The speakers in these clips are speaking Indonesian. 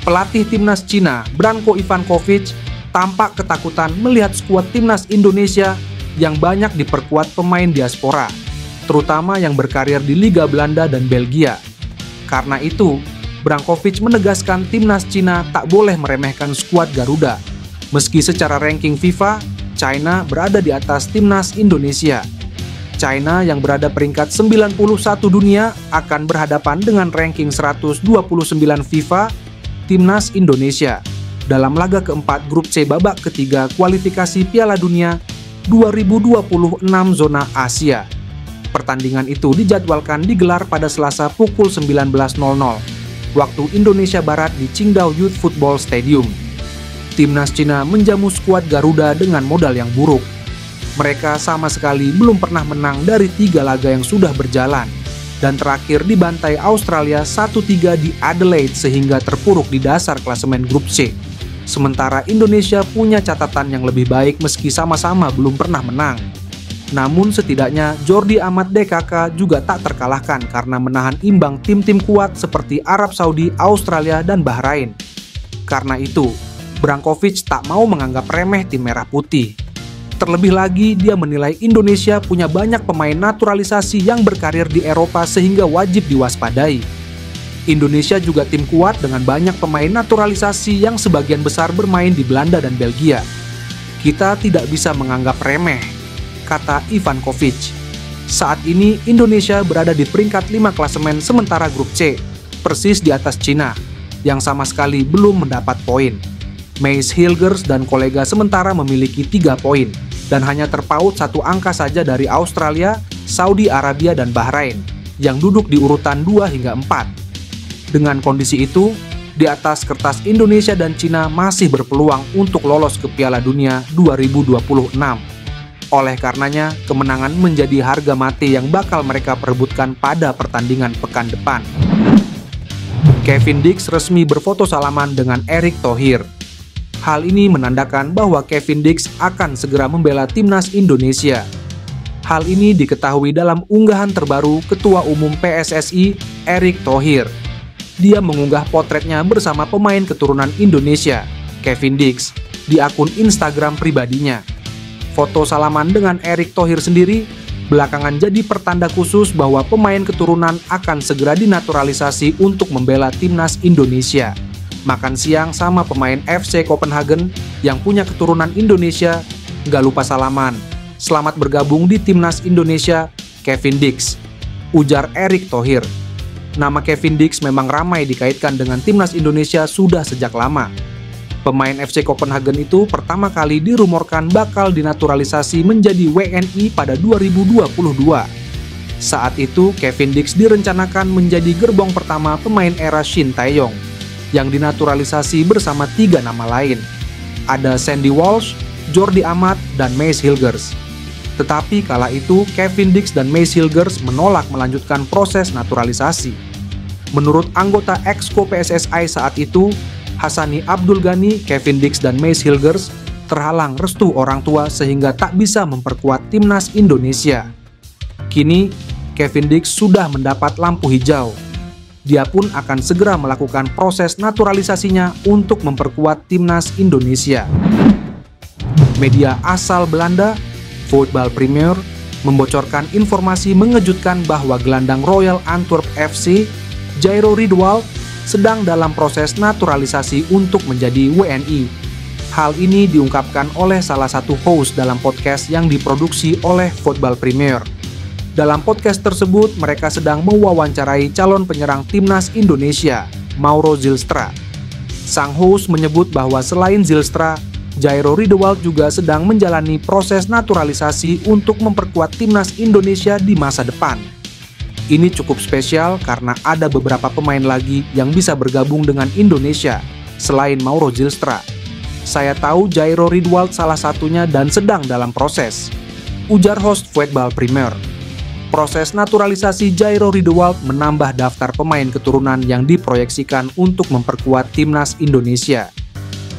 Pelatih timnas Cina, Branko Ivankovic, tampak ketakutan melihat skuad timnas Indonesia yang banyak diperkuat pemain diaspora, terutama yang berkarir di Liga Belanda dan Belgia. Karena itu, Brankovic menegaskan timnas Cina tak boleh meremehkan skuad Garuda. Meski secara ranking FIFA, China berada di atas timnas Indonesia. China yang berada peringkat 91 dunia akan berhadapan dengan ranking 129 FIFA, timnas Indonesia, dalam laga keempat grup C babak ketiga kualifikasi Piala Dunia 2026 zona Asia. Pertandingan itu dijadwalkan digelar pada Selasa pukul 19.00 waktu Indonesia Barat di Qingdao Youth Football Stadium. Timnas Cina menjamu skuad Garuda dengan modal yang buruk. Mereka sama sekali belum pernah menang dari 3 laga yang sudah berjalan, dan terakhir dibantai Australia 1-3 di Adelaide sehingga terpuruk di dasar klasemen grup C. Sementara Indonesia punya catatan yang lebih baik meski sama-sama belum pernah menang. Namun setidaknya Jordi Amat DKK juga tak terkalahkan karena menahan imbang tim-tim kuat seperti Arab Saudi, Australia, dan Bahrain. Karena itu, Brankovic tak mau menganggap remeh tim merah putih. Terlebih lagi, dia menilai Indonesia punya banyak pemain naturalisasi yang berkarir di Eropa sehingga wajib diwaspadai. Indonesia juga tim kuat dengan banyak pemain naturalisasi yang sebagian besar bermain di Belanda dan Belgia. Kita tidak bisa menganggap remeh, kata Ivankovic. Saat ini Indonesia berada di peringkat 5 klasemen sementara grup C, persis di atas Cina, yang sama sekali belum mendapat poin. Mace Hilgers dan kolega sementara memiliki 3 poin, dan hanya terpaut 1 angka saja dari Australia, Saudi Arabia, dan Bahrain, yang duduk di urutan 2 hingga 4. Dengan kondisi itu, di atas kertas Indonesia dan Cina masih berpeluang untuk lolos ke Piala Dunia 2026. Oleh karenanya, kemenangan menjadi harga mati yang bakal mereka perebutkan pada pertandingan pekan depan. Kevin Dix resmi berfoto salaman dengan Erick Thohir. Hal ini menandakan bahwa Kevin Dix akan segera membela timnas Indonesia. Hal ini diketahui dalam unggahan terbaru Ketua Umum PSSI, Erick Thohir. Dia mengunggah potretnya bersama pemain keturunan Indonesia, Kevin Dix, di akun Instagram pribadinya. Foto salaman dengan Erick Thohir sendiri belakangan jadi pertanda khusus bahwa pemain keturunan akan segera dinaturalisasi untuk membela timnas Indonesia. Makan siang sama pemain FC Copenhagen yang punya keturunan Indonesia, gak lupa salaman. Selamat bergabung di timnas Indonesia, Kevin Dix, ujar Erick Thohir. Nama Kevin Dix memang ramai dikaitkan dengan timnas Indonesia sudah sejak lama. Pemain FC Copenhagen itu pertama kali dirumorkan bakal dinaturalisasi menjadi WNI pada 2022. Saat itu, Kevin Dix direncanakan menjadi gerbong pertama pemain era Shin Tae-yong yang dinaturalisasi bersama 3 nama lain. Ada Sandy Walsh, Jordi Amat, dan Mace Hilgers. Tetapi kala itu Kevin Dix dan Mace Hilgers menolak melanjutkan proses naturalisasi. Menurut anggota Exco PSSI saat itu, Hassani Abdul Ghani, Kevin Dix dan Mace Hilgers terhalang restu orang tua sehingga tak bisa memperkuat timnas Indonesia. Kini, Kevin Dix sudah mendapat lampu hijau. Dia pun akan segera melakukan proses naturalisasinya untuk memperkuat timnas Indonesia. Media asal Belanda, Voetbal Premier, membocorkan informasi mengejutkan bahwa gelandang Royal Antwerp FC, Jairo Riedewald, sedang dalam proses naturalisasi untuk menjadi WNI. Hal ini diungkapkan oleh salah satu host dalam podcast yang diproduksi oleh Voetbal Premier. Dalam podcast tersebut, mereka sedang mewawancarai calon penyerang timnas Indonesia, Mauro Zylstra. Sang host menyebut bahwa selain Zylstra, Jairo Riedewald juga sedang menjalani proses naturalisasi untuk memperkuat timnas Indonesia di masa depan. Ini cukup spesial karena ada beberapa pemain lagi yang bisa bergabung dengan Indonesia, selain Mauro Zylstra. Saya tahu Jairo Riedewald salah satunya dan sedang dalam proses, ujar host Voetbal Premier. Proses naturalisasi Jairo Riedewald menambah daftar pemain keturunan yang diproyeksikan untuk memperkuat timnas Indonesia.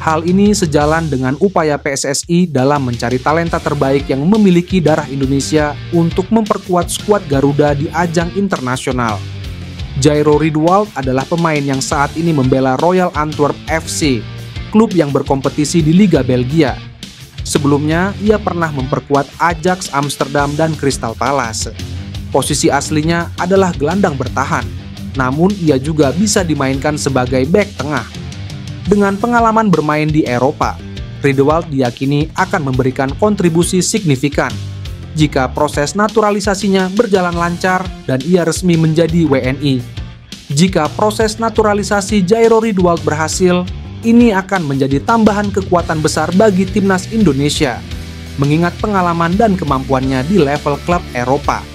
Hal ini sejalan dengan upaya PSSI dalam mencari talenta terbaik yang memiliki darah Indonesia untuk memperkuat skuad Garuda di ajang internasional. Jairo Riedewald adalah pemain yang saat ini membela Royal Antwerp FC, klub yang berkompetisi di Liga Belgia. Sebelumnya, ia pernah memperkuat Ajax Amsterdam dan Crystal Palace. Posisi aslinya adalah gelandang bertahan, namun ia juga bisa dimainkan sebagai bek tengah. Dengan pengalaman bermain di Eropa, Riedewald diyakini akan memberikan kontribusi signifikan jika proses naturalisasinya berjalan lancar dan ia resmi menjadi WNI. Jika proses naturalisasi Jairo Riedewald berhasil, ini akan menjadi tambahan kekuatan besar bagi timnas Indonesia, mengingat pengalaman dan kemampuannya di level klub Eropa.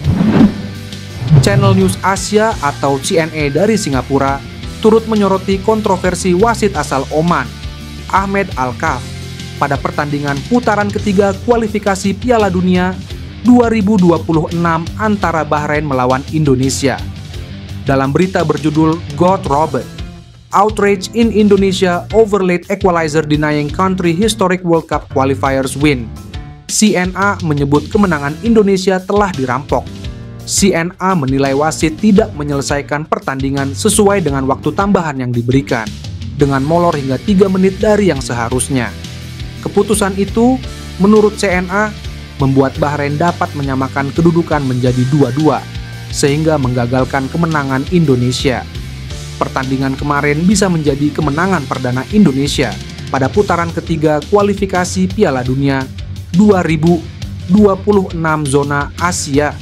Channel News Asia atau CNA dari Singapura turut menyoroti kontroversi wasit asal Oman, Ahmed Al-Kaf, pada pertandingan putaran ketiga kualifikasi Piala Dunia 2026 antara Bahrain melawan Indonesia. Dalam berita berjudul "God Robert, Outrage in Indonesia over late equalizer denying country historic World Cup qualifiers win", CNA menyebut kemenangan Indonesia telah dirampok. CNA menilai wasit tidak menyelesaikan pertandingan sesuai dengan waktu tambahan yang diberikan, dengan molor hingga 3 menit dari yang seharusnya. Keputusan itu, menurut CNA, membuat Bahrain dapat menyamakan kedudukan menjadi 2-2, sehingga menggagalkan kemenangan Indonesia. Pertandingan kemarin bisa menjadi kemenangan perdana Indonesia pada putaran ketiga kualifikasi Piala Dunia 2026 zona Asia.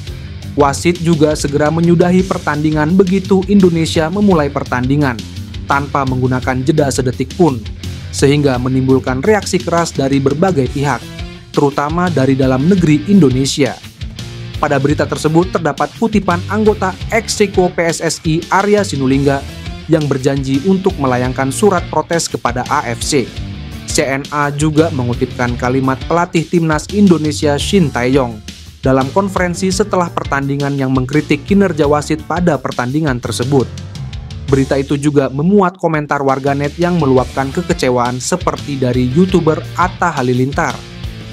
Wasit juga segera menyudahi pertandingan begitu Indonesia memulai pertandingan, tanpa menggunakan jeda sedetik pun, sehingga menimbulkan reaksi keras dari berbagai pihak, terutama dari dalam negeri Indonesia. Pada berita tersebut terdapat kutipan anggota Exco PSSI Arya Sinulinga yang berjanji untuk melayangkan surat protes kepada AFC. CNA juga mengutipkan kalimat pelatih timnas Indonesia Shin Tae-yong dalam konferensi setelah pertandingan yang mengkritik kinerja wasit pada pertandingan tersebut. Berita itu juga memuat komentar warganet yang meluapkan kekecewaan seperti dari YouTuber Atta Halilintar.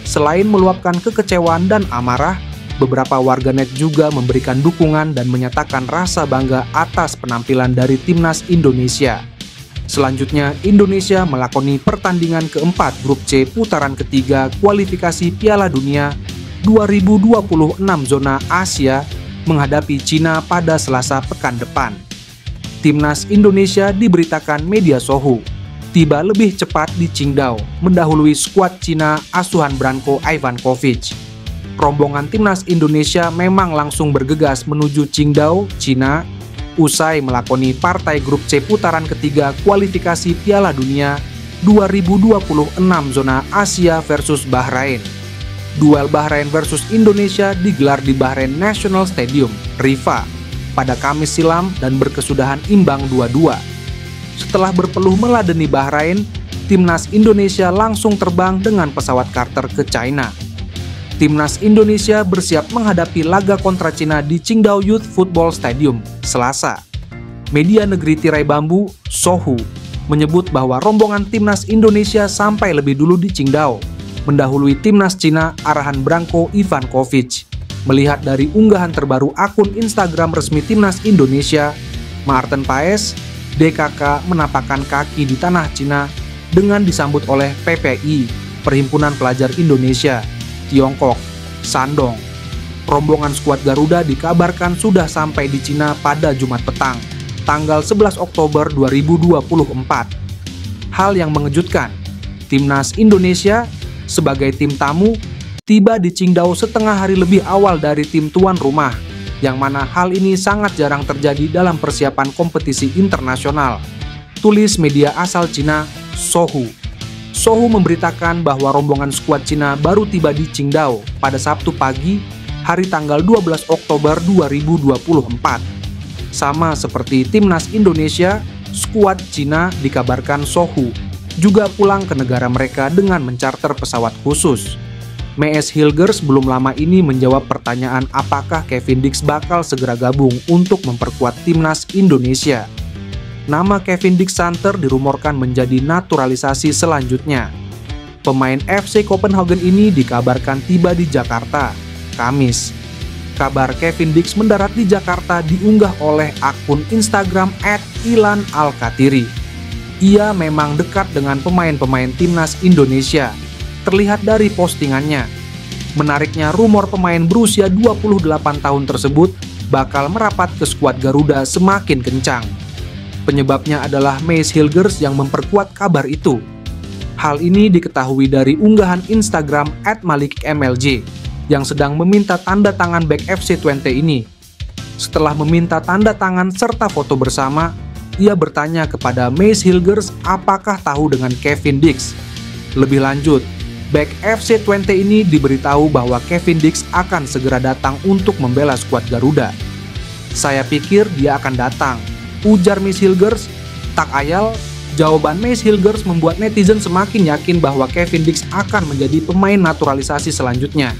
Selain meluapkan kekecewaan dan amarah, beberapa warganet juga memberikan dukungan dan menyatakan rasa bangga atas penampilan dari timnas Indonesia. Selanjutnya, Indonesia melakoni pertandingan keempat grup C putaran ketiga kualifikasi Piala Dunia 2026 zona Asia menghadapi Cina pada Selasa pekan depan. Timnas Indonesia diberitakan media Sohu tiba lebih cepat di Qingdao, mendahului skuad Cina asuhan Branko Ivankovic. Rombongan timnas Indonesia memang langsung bergegas menuju Qingdao, Cina, usai melakoni partai grup C putaran ketiga kualifikasi Piala Dunia 2026 zona Asia versus Bahrain. Duel Bahrain versus Indonesia digelar di Bahrain National Stadium, Rifa, pada Kamis silam dan berkesudahan imbang 2-2. Setelah berpeluh meladeni Bahrain, timnas Indonesia langsung terbang dengan pesawat charter ke China. Timnas Indonesia bersiap menghadapi laga kontra Cina di Qingdao Youth Football Stadium, Selasa. Media negeri tirai bambu, Sohu, menyebut bahwa rombongan timnas Indonesia sampai lebih dulu di Qingdao, mendahului timnas Cina arahan Branko Ivankovic. Melihat dari unggahan terbaru akun Instagram resmi timnas Indonesia, Maarten Paes, DKK menapakkan kaki di tanah Cina dengan disambut oleh PPI, Perhimpunan Pelajar Indonesia, Tiongkok, Shandong. Rombongan skuad Garuda dikabarkan sudah sampai di Cina pada Jumat petang, tanggal 11 Oktober 2024. Hal yang mengejutkan, timnas Indonesia sebagai tim tamu tiba di Qingdao setengah hari lebih awal dari tim tuan rumah, yang mana hal ini sangat jarang terjadi dalam persiapan kompetisi internasional, tulis media asal Cina, Sohu. Sohu memberitakan bahwa rombongan skuad Cina baru tiba di Qingdao pada Sabtu pagi, hari tanggal 12 Oktober 2024. Sama seperti timnas Indonesia, skuad Cina dikabarkan Sohu juga pulang ke negara mereka dengan mencarter pesawat khusus. Mees Hilgers belum lama ini menjawab pertanyaan apakah Kevin Dix bakal segera gabung untuk memperkuat timnas Indonesia. Nama Kevin Dix Santer dirumorkan menjadi naturalisasi selanjutnya. Pemain FC Copenhagen ini dikabarkan tiba di Jakarta, Kamis. Kabar Kevin Dix mendarat di Jakarta diunggah oleh akun Instagram @ilan_alkatiri. Ia memang dekat dengan pemain-pemain timnas Indonesia, terlihat dari postingannya. Menariknya, rumor pemain berusia 28 tahun tersebut bakal merapat ke skuad Garuda semakin kencang. Penyebabnya adalah Mace Hilgers yang memperkuat kabar itu. Hal ini diketahui dari unggahan Instagram @malikmlj yang sedang meminta tanda tangan bek FC Twente ini. Setelah meminta tanda tangan serta foto bersama, ia bertanya kepada Mace Hilgers apakah tahu dengan Kevin Dix. Lebih lanjut, bek FC Twente ini diberitahu bahwa Kevin Dix akan segera datang untuk membela skuad Garuda. "Saya pikir dia akan datang," ujar Mace Hilgers. Tak ayal, jawaban Mace Hilgers membuat netizen semakin yakin bahwa Kevin Dix akan menjadi pemain naturalisasi selanjutnya.